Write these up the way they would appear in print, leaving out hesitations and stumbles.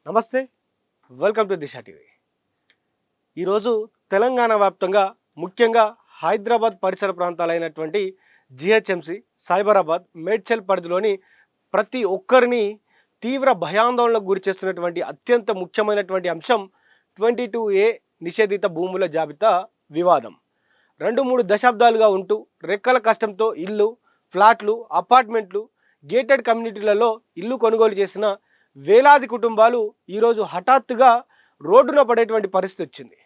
నమస్తే. Welcome to Disha TV. ఈరోజు తెలంగాణ వ్యాప్తంగా ముఖ్యంగా హైదరాబాద్ పరిసర ప్రాంతాలైనటువంటి జిహెచ్ఎంసి, సైబరాబాద్, మేడ్చల్ పరిధిలోని ప్రతి ఒక్కరిని తీవ్ర భయాందోళనకు గురి చేస్తున్నటువంటి అత్యంత ముఖ్యమైనటువంటి అంశం 22A నిషేధిత భూముల జాబితా వివాదం. 2-3 దశాబ్దాలుగా ఉంటూ రెక్కల కష్టంతో ఇల్లు, ఫ్లాట్లు, అపార్ట్మెంట్లు, గేటెడ్ కమ్యూనిటీలలో ఇల్లు కొనుగోలు చేసిన వేలాది కుటుంబాలు ఈరోజు హఠాత్తుగా రోడ్డున పడేటువంటి పరిస్థితి వచ్చింది.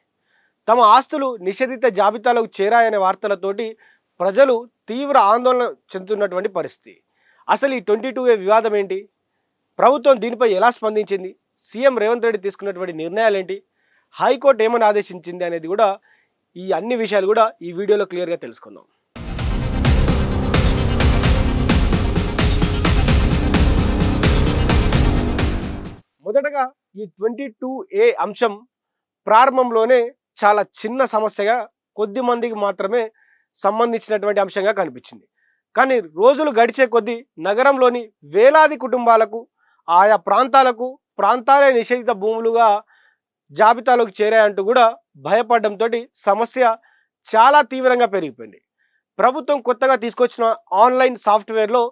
తమ ఆస్తులు నిషేధిత జాబితాలోకి చేరాయనే వార్తలతోటి ప్రజలు తీవ్ర ఆందోళన చెందుతున్నటువంటి పరిస్థితి. అసలు ఈ 22A వివాదం ఏంటి? ప్రభుత్వం దీనిపై ఎలా స్పందించింది? సీఎం రేవంత్ రెడ్డి తీసుకున్నటువంటి నిర్ణయాలు ఏంటి? హైకోర్టు ఏమని ఆదేశించింది అనేది కూడా ఈ అన్ని విషయాలు కూడా ఈ వీడియోలో క్లియర్గా తెలుసుకుందాం. మొదటగా ఈ 22A అంశం ప్రారంభంలోనే చాలా చిన్న సమస్యగా కొద్ది మందికి మాత్రమే సంబంధించినటువంటి అంశంగా కనిపించింది. కానీ రోజులు గడిచే కొద్దీ నగరంలోని వేలాది కుటుంబాలకు ఆయా ప్రాంతాలే నిషేధిత భూములుగా జాబితాలోకి చేరాయంటూ కూడా భయపడడంతో సమస్య చాలా తీవ్రంగా పెరిగిపోయింది. ప్రభుత్వం కొత్తగా తీసుకొచ్చిన ఆన్లైన్ సాఫ్ట్వేర్లో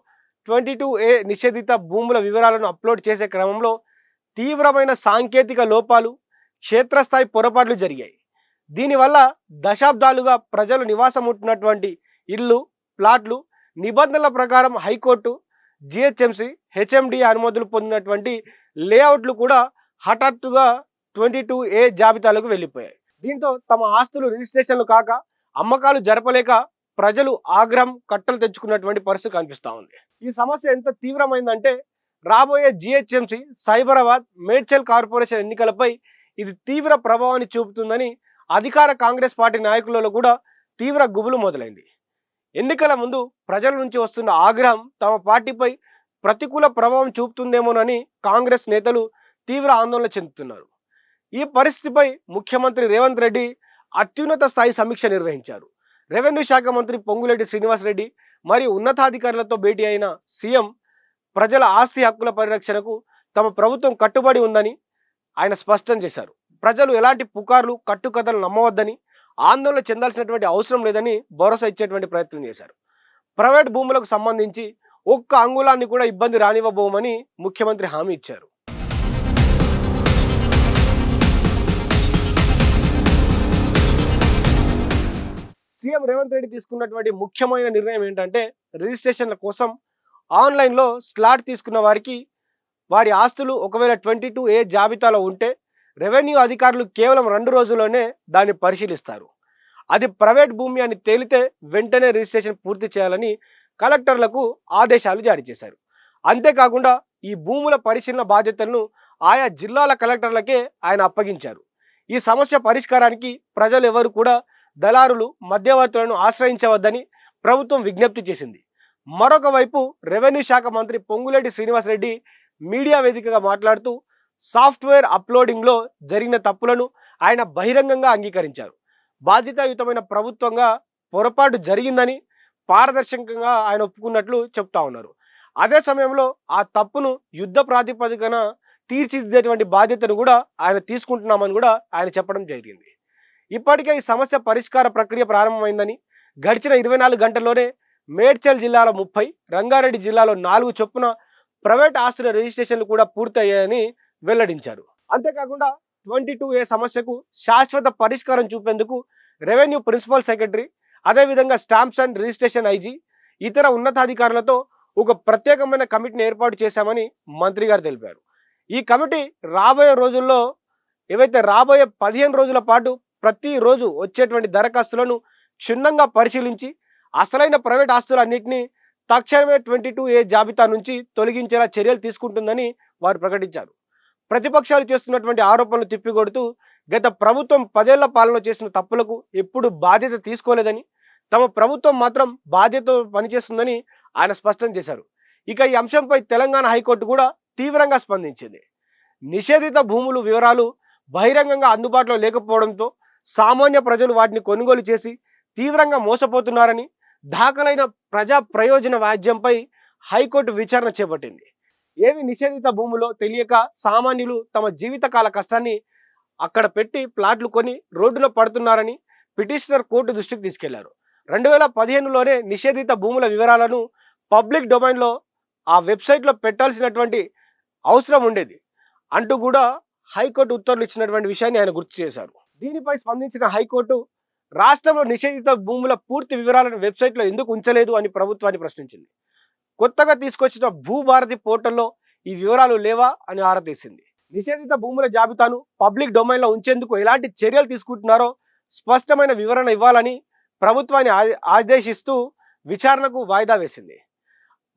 22A నిషేధిత భూముల వివరాలను అప్లోడ్ చేసే క్రమంలో తీవ్రమైన సాంకేతిక లోపాలు, క్షేత్రస్థాయి పొరపాట్లు జరిగాయి. దీనివల్ల దశాబ్దాలుగా ప్రజలు నివాసం ఉంటున్నటువంటి ఇల్లు, ప్లాట్లు నిబంధనల ప్రకారం హైకోర్టు, జిహెచ్ఎంసి, హెచ్ఎండి అనుమతులు పొందినటువంటి లేఅవుట్లు కూడా హఠాత్తుగా 22A జాబితాలోకి వెళ్ళిపోయాయి. దీంతో తమ ఆస్తులు రిజిస్ట్రేషన్లు కాక అమ్మకాలు జరపలేక ప్రజలు ఆగ్రహం కట్టలు తెచ్చుకున్నటువంటి పరిస్థితి కనిపిస్తూ ఉంది. ఈ సమస్య ఎంత తీవ్రమైందంటే రాబోయే జిహెచ్ఎంసి, సైబరాబాద్, మేడ్చల్ కార్పొరేషన్ ఎన్నికలపై ఇది తీవ్ర ప్రభావాన్ని చూపుతుందని అధికార కాంగ్రెస్ పార్టీ నాయకులలో కూడా తీవ్ర గుబులు మొదలైంది. ఎన్నికల ముందు ప్రజల నుంచి వస్తున్న ఆగ్రహం తమ పార్టీపై ప్రతికూల ప్రభావం చూపుతుందేమోనని కాంగ్రెస్ నేతలు తీవ్ర ఆందోళన చెందుతున్నారు. ఈ పరిస్థితిపై ముఖ్యమంత్రి రేవంత్ రెడ్డి అత్యున్నత స్థాయి సమీక్ష నిర్వహించారు. రెవెన్యూ శాఖ మంత్రి పొంగులేటి శ్రీనివాసరెడ్డి మరియు ఉన్నతాధికారులతో భేటీ అయిన సీఎం ప్రజల ఆస్తి హక్కుల పరిరక్షణకు తమ ప్రభుత్వం కట్టుబడి ఉందని ఆయన స్పష్టం చేశారు. ప్రజలు ఎలాంటి పుకార్లు, కట్టుకథలు నమ్మవద్దని, ఆందోళన చెందాల్సినటువంటి అవసరం లేదని భరోసా ఇచ్చేటువంటి ప్రయత్నం చేశారు. ప్రైవేట్ భూములకు సంబంధించి ఒక్క అంగుళాన్ని కూడా ఇబ్బంది రానివ్వబోమని ముఖ్యమంత్రి హామీ ఇచ్చారు. సీఎం రేవంత్ రెడ్డి తీసుకున్నటువంటి ముఖ్యమైన నిర్ణయం ఏంటంటే రిజిస్ట్రేషన్ల కోసం ఆన్లైన్లో స్లాట్ తీసుకున్న వారికి వారి ఆస్తులు ఒకవేళ 22A జాబితాలో ఉంటే రెవెన్యూ అధికారులు కేవలం 2 రోజుల్లోనే దాన్ని పరిశీలిస్తారు. అది ప్రైవేట్ భూమి అని తేలితే వెంటనే రిజిస్ట్రేషన్ పూర్తి చేయాలని కలెక్టర్లకు ఆదేశాలు జారీ చేశారు. అంతేకాకుండా ఈ భూముల పరిశీలన బాధ్యతలను ఆయా జిల్లాల కలెక్టర్లకే ఆయన అప్పగించారు. ఈ సమస్య పరిష్కారానికి ప్రజలు ఎవరు కూడా దళారులు, మధ్యవర్తులను ఆశ్రయించవద్దని ప్రభుత్వం విజ్ఞప్తి చేసింది. మరొక వైపు రెవెన్యూ శాఖ మంత్రి పొంగులేటి శ్రీనివాసరెడ్డి మీడియా వేదికగా మాట్లాడుతూ సాఫ్ట్వేర్ అప్లోడింగ్లో జరిగిన తప్పులను ఆయన బహిరంగంగా అంగీకరించారు. బాధ్యతాయుతమైన ప్రభుత్వంగా పొరపాటు జరిగిందని పారదర్శకంగా ఆయన ఒప్పుకున్నట్లు చెప్తా ఉన్నారు. అదే సమయంలో ఆ తప్పును యుద్ధ ప్రాతిపదికన తీర్చిదిద్దేటువంటి బాధ్యతను కూడా ఆయన తీసుకుంటున్నామని కూడా ఆయన చెప్పడం జరిగింది. ఇప్పటికే ఈ సమస్య పరిష్కార ప్రక్రియ ప్రారంభమైందని, గడిచిన 24 గంటల్లోనే మేడ్చల్ జిల్లాలో 30, రంగారెడ్డి జిల్లాలో 4 చొప్పున ప్రైవేట్ ఆస్తుల రిజిస్ట్రేషన్లు కూడా పూర్తయ్యాయని వెల్లడించారు. అంతేకాకుండా 22A సమస్యకు శాశ్వత పరిష్కారం చూపేందుకు రెవెన్యూ ప్రిన్సిపల్ సెక్రటరీ, అదేవిధంగా స్టాంప్స్ అండ్ రిజిస్ట్రేషన్ ఐజీ, ఇతర ఉన్నతాధికారులతో ఒక ప్రత్యేకమైన కమిటీని ఏర్పాటు చేశామని మంత్రి గారు తెలిపారు. ఈ కమిటీ రాబోయే రోజుల్లో రాబోయే 15 రోజుల పాటు ప్రతిరోజు వచ్చేటువంటి దరఖాస్తులను క్షుణ్ణంగా పరిశీలించి అసలైన ప్రైవేట్ ఆస్తులన్నింటినీ తక్షణమే 22A జాబితా నుంచి తొలగించేలా చర్యలు తీసుకుంటుందని వారు ప్రకటించారు. ప్రతిపక్షాలు చేస్తున్నటువంటి ఆరోపణలు తిప్పికొడుతూ గత ప్రభుత్వం 10 ఏళ్ల పాలన చేసిన తప్పులకు ఎప్పుడు బాధ్యత తీసుకోలేదని, తమ ప్రభుత్వం మాత్రం బాధ్యతతో పనిచేస్తుందని ఆయన స్పష్టం చేశారు. ఇక ఈ అంశంపై తెలంగాణ హైకోర్టు కూడా తీవ్రంగా స్పందించింది. నిషేధిత భూములు వివరాలు బహిరంగంగా అందుబాటులో లేకపోవడంతో సామాన్య ప్రజలు వాటిని కొనుగోలు చేసి తీవ్రంగా మోసపోతున్నారని, దాఖలైన ప్రజా ప్రయోజన వ్యాజ్యంపై హైకోర్టు విచారణ చేపట్టింది. ఏవి నిషేధిత భూములో తెలియక సామాన్యులు తమ జీవితకాల కష్టాన్ని అక్కడ పెట్టి ప్లాట్లు కొని రోడ్డులో పడుతున్నారని పిటిషనర్ కోర్టు దృష్టికి తీసుకెళ్లారు. 2015లోనే నిషేధిత భూముల వివరాలను పబ్లిక్ డొమైన్లో ఆ వెబ్సైట్లో పెట్టాల్సినటువంటి అవసరం ఉండేది అంటూ కూడా హైకోర్టు ఉత్తర్వులు ఇచ్చినటువంటి విషయాన్ని ఆయన గుర్తు చేశారు. దీనిపై స్పందించిన హైకోర్టు రాష్ట్రంలో నిషేధిత భూముల పూర్తి వివరాలను వెబ్సైట్లో ఎందుకు ఉంచలేదు అని ప్రభుత్వాన్ని ప్రశ్నించింది. కొత్తగా తీసుకొచ్చిన భూభారతి పోర్టల్లో ఈ వివరాలు లేవా అని ఆరా తీసింది. నిషేధిత భూముల జాబితాను పబ్లిక్ డొమైన్లో ఉంచేందుకు ఎలాంటి చర్యలు తీసుకుంటున్నారో స్పష్టమైన వివరణ ఇవ్వాలని ప్రభుత్వాన్ని ఆదేశిస్తూ విచారణకు వాయిదా వేసింది.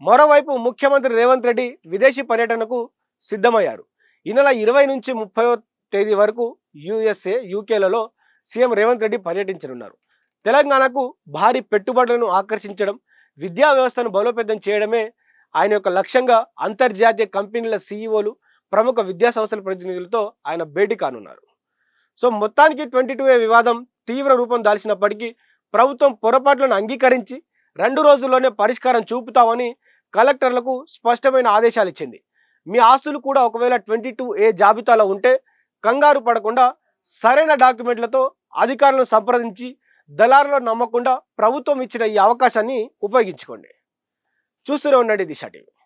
మరోవైపు ముఖ్యమంత్రి రేవంత్ రెడ్డి విదేశీ పర్యటనకు సిద్ధమయ్యారు. ఈ నెల 20 నుంచి 30వ తేదీ వరకు యుఎస్ఏ, యూకేలలో సీఎం రేవంత్ రెడ్డి పర్యటించనున్నారు. తెలంగాణకు భారీ పెట్టుబడులను ఆకర్షించడం, విద్యా వ్యవస్థను బలోపేతం చేయడమే ఆయన యొక్క లక్ష్యంగా అంతర్జాతీయ కంపెనీల సీఈఓలు, ప్రముఖ విద్యా సంస్థల ప్రతినిధులతో ఆయన భేటీ కానున్నారు. సో మొత్తానికి 22A వివాదం తీవ్ర రూపం దాల్చినప్పటికీ ప్రభుత్వం పొరపాట్లను అంగీకరించి 2 రోజుల్లోనే పరిష్కారం చూపుతామని కలెక్టర్లకు స్పష్టమైన ఆదేశాలు ఇచ్చింది. మీ ఆస్తులు కూడా ఒకవేళ 22A జాబితాలో ఉంటే కంగారు పడకుండా సరైన డాక్యుమెంట్లతో అధికారులను సంప్రదించి దళారులను నమ్మకుండా ప్రభుత్వం ఇచ్చిన ఈ అవకాశాన్ని ఉపయోగించుకోండి. చూస్తూనే ఉండండి దిశ టీవీ.